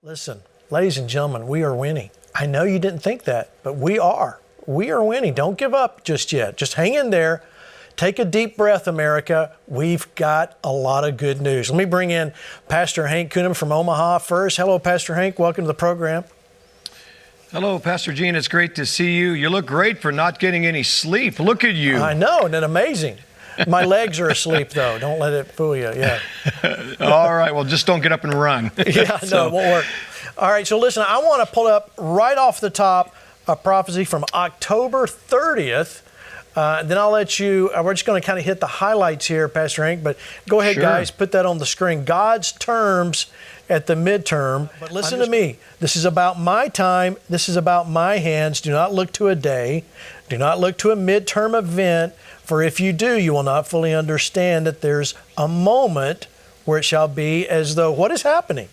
Listen, ladies and gentlemen, we are winning. I know you didn't think that, but we are. We are winning. Don't give up just yet. Just hang in there. Take a deep breath, America. We've got a lot of good news. Let me bring in Pastor Hank Kuhnem from Omaha first. Hello, Pastor Hank. Welcome to the program. Hello, Pastor Gene. It's great to see you. You look great for not getting any sleep. Look at you. I know, isn't it amazing? My legs are asleep, though. Don't let it fool you. Yeah. All right. Well, just don't get up and run. Yeah, no, it won't work. All right. So listen, I want to pull up right off the top a prophecy from October 30th. Then I'll let you, we're just going to kind of hit the highlights here, Pastor Hank, but go ahead, guys, put that on the screen. God's terms at the midterm. But listen to me. This is about my time. This is about my hands. Do not look to a day. Do not look to a midterm event. For if you do, you will not fully understand that there's a moment where it shall be as though, what is happening?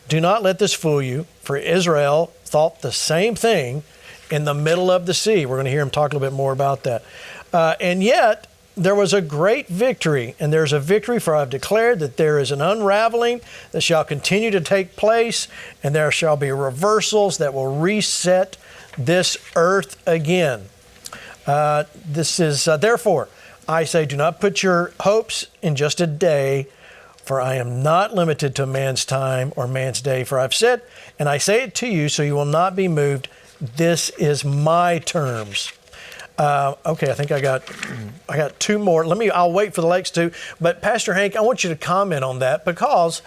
Do not let this fool you, for Israel thought the same thing in the middle of the sea. We're going to hear him talk a little bit more about that. And yet, there was a great victory, and there's a victory, for I have declared that there is an unraveling that shall continue to take place, and there shall be reversals that will reset this earth again. Therefore, I say, do not put your hopes in just a day, for I am not limited to man's time or man's day. For I've said, and I say it to you, so you will not be moved. This is my terms. Okay, I think I got two more. I'll wait for the next two. But Pastor Hank, I want you to comment on that, because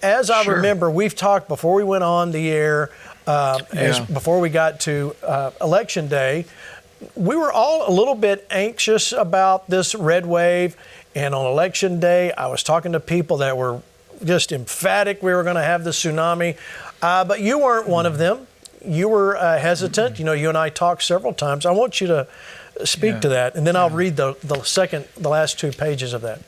as I remember, we've talked before we went on the air, before we got to Election Day, we were all a little bit anxious about this red wave. And on Election Day, I was talking to people that were just emphatic we were going to have the tsunami. But you weren't one of them. You were hesitant. You know, you and I talked several times. I want you to speak to that, and then I'll read the last two pages of that.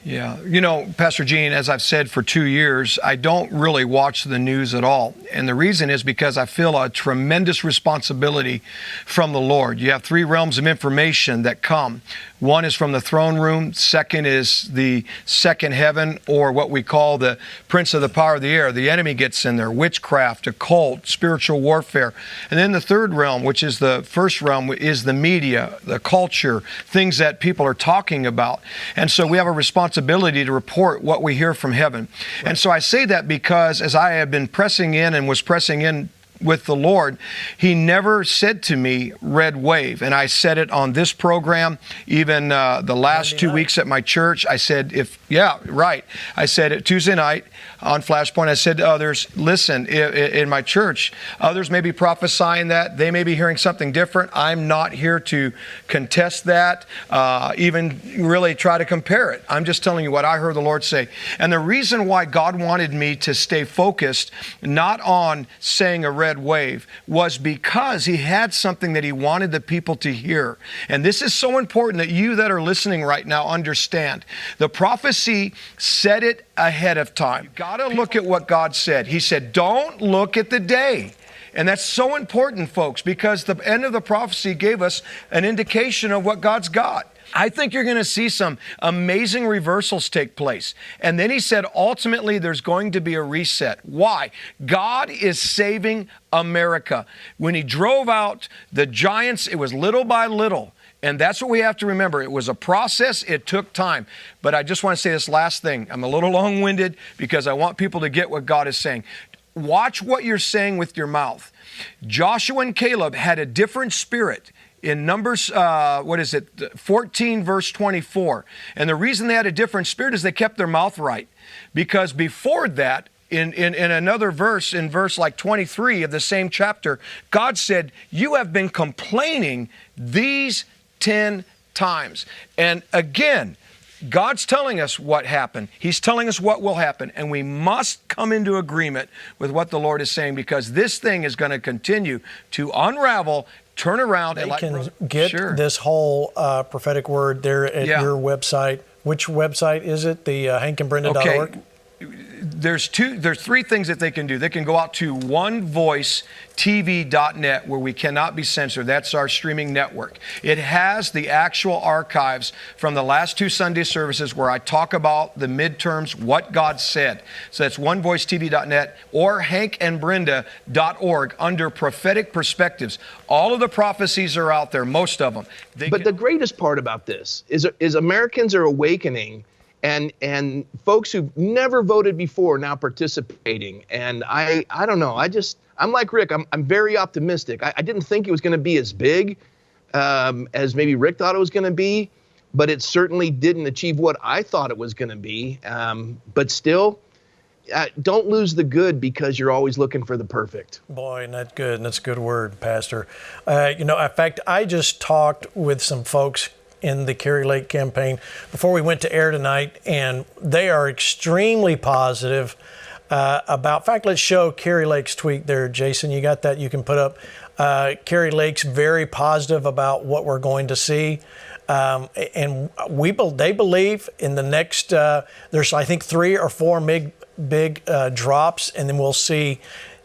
Yeah. You know, Pastor Gene, as I've said for 2 years, I don't really watch the news at all. And the reason is because I feel a tremendous responsibility from the Lord. You have three realms of information that come. One is from the throne room. Second is the second heaven, or what we call the prince of the power of the air. The enemy gets in there, witchcraft, occult, spiritual warfare. And then the third realm, which is the first realm, is the media, the culture, things that people are talking about. And so we have a responsibility to report what we hear from heaven. Right. And so I say that because as I have been pressing in and was pressing in with the Lord, He never said to me, red wave. And I said it on this program, even the last 2 weeks at my church. I said, I said it Tuesday night on FlashPoint. I said to others, listen, in my church, others may be prophesying that. They may be hearing something different. I'm not here to contest that, even really try to compare it. I'm just telling you what I heard the Lord say. And the reason why God wanted me to stay focused, not on saying a red wave, was because He had something that He wanted the people to hear. And this is so important that you that are listening right now understand. The prophecy said it ahead of time. You've got to look at what God said. He said, don't look at the day. And that's so important, folks, because the end of the prophecy gave us an indication of what God's got. I think you're going to see some amazing reversals take place. And then He said, ultimately, there's going to be a reset. Why? God is saving America. When He drove out the giants, it was little by little. And that's what we have to remember. It was a process. It took time. But I just want to say this last thing. I'm a little long-winded because I want people to get what God is saying. Watch what you're saying with your mouth. Joshua and Caleb had a different spirit. In Numbers, 14, verse 24. And the reason they had a different spirit is they kept their mouth right. Because before that, in another verse, in verse like 23 of the same chapter, God said, you have been complaining these 10 times. And again, God's telling us what happened. He's telling us what will happen. And we must come into agreement with what the Lord is saying, because this thing is going to continue to unravel, turn around. They can get this whole prophetic word there at your website. Which website is it? The hankandbrenda.org? there's three things that they can do. They can go out to onevoicetv.net, where we cannot be censored. That's our streaming network. It has the actual archives from the last 2 Sunday services where I talk about the midterms, what God said. So that's onevoicetv.net or hankandbrenda.org under prophetic perspectives. All of the prophecies are out there, most of them. But the greatest part about this is Americans are awakening, and folks who've never voted before now participating. And I don't know. I'm like Rick. I'm very optimistic. I didn't think it was going to be as big as maybe Rick thought it was going to be, but it certainly didn't achieve what I thought it was going to be. But still, don't lose the good because you're always looking for the perfect. Boy, and that's good. And that's a good word, Pastor. In fact, I just talked with some folks in the Kari Lake campaign before we went to air tonight, and they are extremely positive about. In fact, let's show Kari Lake's tweet there, Jason. You got that? You can put up. Kari Lake's very positive about what we're going to see, and they believe in the next. There's I think 3 or 4 big drops, and then we'll see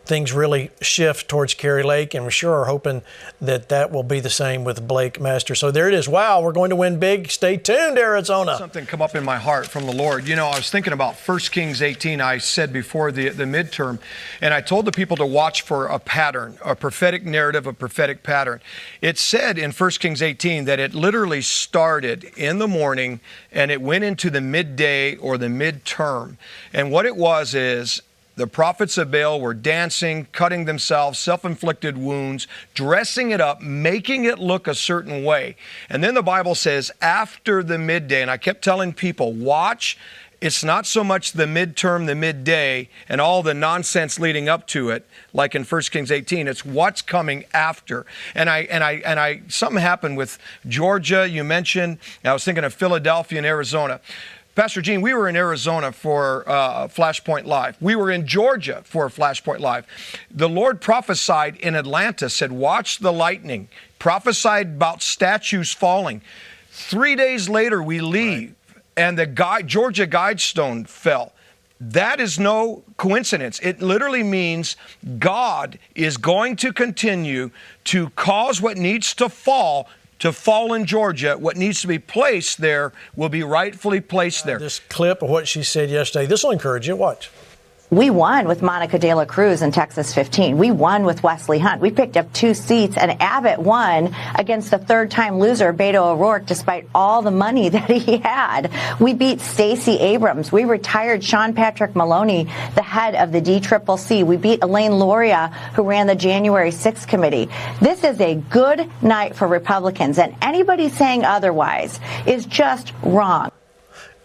things really shift towards Kari Lake, and we sure are hoping that will be the same with Blake Master. So there it is. Wow, we're going to win big. Stay tuned, Arizona. Something come up in my heart from the Lord. I was thinking about 1 Kings 18. I said before the midterm, and I told the people to watch for a pattern, a prophetic narrative, a prophetic pattern. It said in 1 Kings 18 that it literally started in the morning and it went into the midday or the midterm. And what it was is, the prophets of Baal were dancing, cutting themselves, self-inflicted wounds, dressing it up, making it look a certain way. And then the Bible says after the midday, and I kept telling people, watch, it's not so much the midterm, the midday, and all the nonsense leading up to it, like in 1 Kings 18. It's what's coming after. And I something happened with Georgia, you mentioned. I was thinking of Philadelphia and Arizona. Pastor Gene, we were in Arizona for FlashPoint Live. We were in Georgia for FlashPoint Live. The Lord prophesied in Atlanta, said, watch the lightning, prophesied about statues falling. 3 days later, we leave, and the Georgia Guidestone fell. That is no coincidence. It literally means God is going to continue to cause what needs to fall in Georgia. What needs to be placed there will be rightfully placed there. This clip of what she said yesterday, this will encourage you. Watch. We won with Monica De La Cruz in Texas 15. We won with Wesley Hunt. We picked up 2 seats, and Abbott won against the 3rd-time loser, Beto O'Rourke, despite all the money that he had. We beat Stacey Abrams. We retired Sean Patrick Maloney, the head of the DCCC. We beat Elaine Loria, who ran the January 6th committee. This is a good night for Republicans, and anybody saying otherwise is just wrong.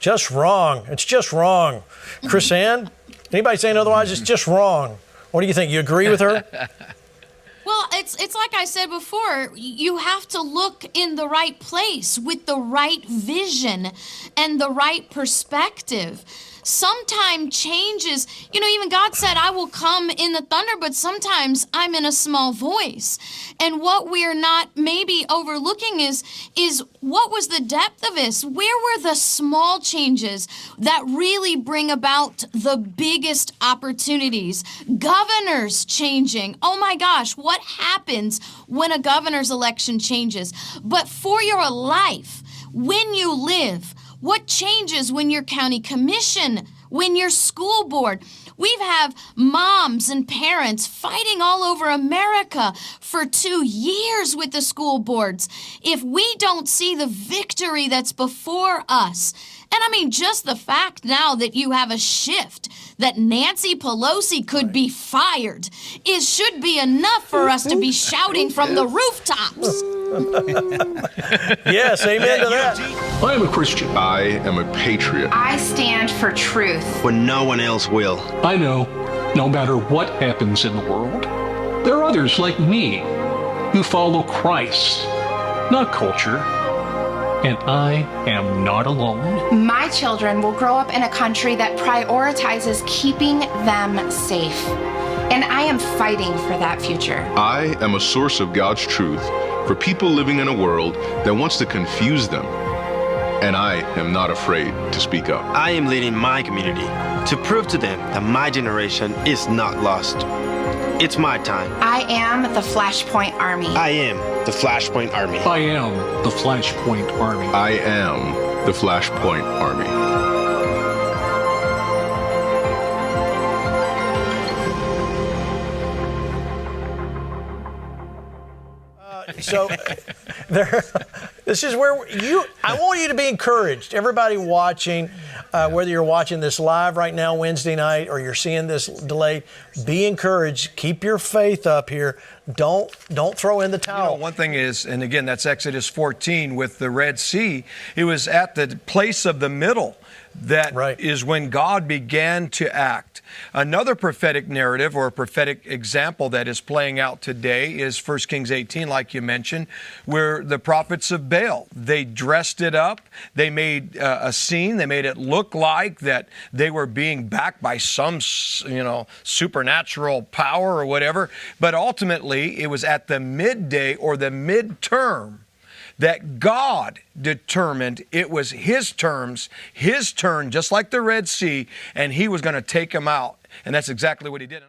Just wrong. It's just wrong. Chris Ann? Anybody saying otherwise, it's just wrong. What do you think? You agree with her? Well, it's like I said before, you have to look in the right place with the right vision and the right perspective. Sometimes changes, even God said, I will come in the thunder, but sometimes I'm in a small voice. And what we're not maybe overlooking is what was the depth of this? Where were the small changes that really bring about the biggest opportunities? Governors changing. Oh my gosh, what happens when a governor's election changes? But for your life, when you live, what changes when your county commission, when your school board? We've had moms and parents fighting all over America for 2 years with the school boards. If we don't see the victory that's before us, and I mean, just the fact now that you have a shift, that Nancy Pelosi could be fired, should be enough for us to be shouting from the rooftops. Yes, amen to that. I am a Christian. I am a patriot. I stand for truth. When no one else will. I know, no matter what happens in the world, there are others like me who follow Christ, not culture. And I am not alone. My children will grow up in a country that prioritizes keeping them safe. And I am fighting for that future. I am a source of God's truth for people living in a world that wants to confuse them and I am not afraid to speak up. I am leading my community to prove to them that my generation is not lost. It's my time. I am the FlashPoint Army. I am the FlashPoint Army. I am the FlashPoint Army. I am the FlashPoint Army. So this is where I want you to be encouraged. Everybody watching, whether you're watching this live right now Wednesday night or you're seeing this delayed, be encouraged. Keep your faith up here. Don't throw in the towel. You know, one thing is, and again, that's Exodus 14 with the Red Sea. It was at the place of the middle that is when God began to act. Another prophetic narrative or a prophetic example that is playing out today is 1 Kings 18, like you mentioned, where the prophets of Baal, they dressed it up. They made a scene. They made it look like that they were being backed by some, supernatural power or whatever. But ultimately, it was at the midday or the midterm that God determined it was his terms, his turn, just like the Red Sea, and he was going to take them out. And that's exactly what he did.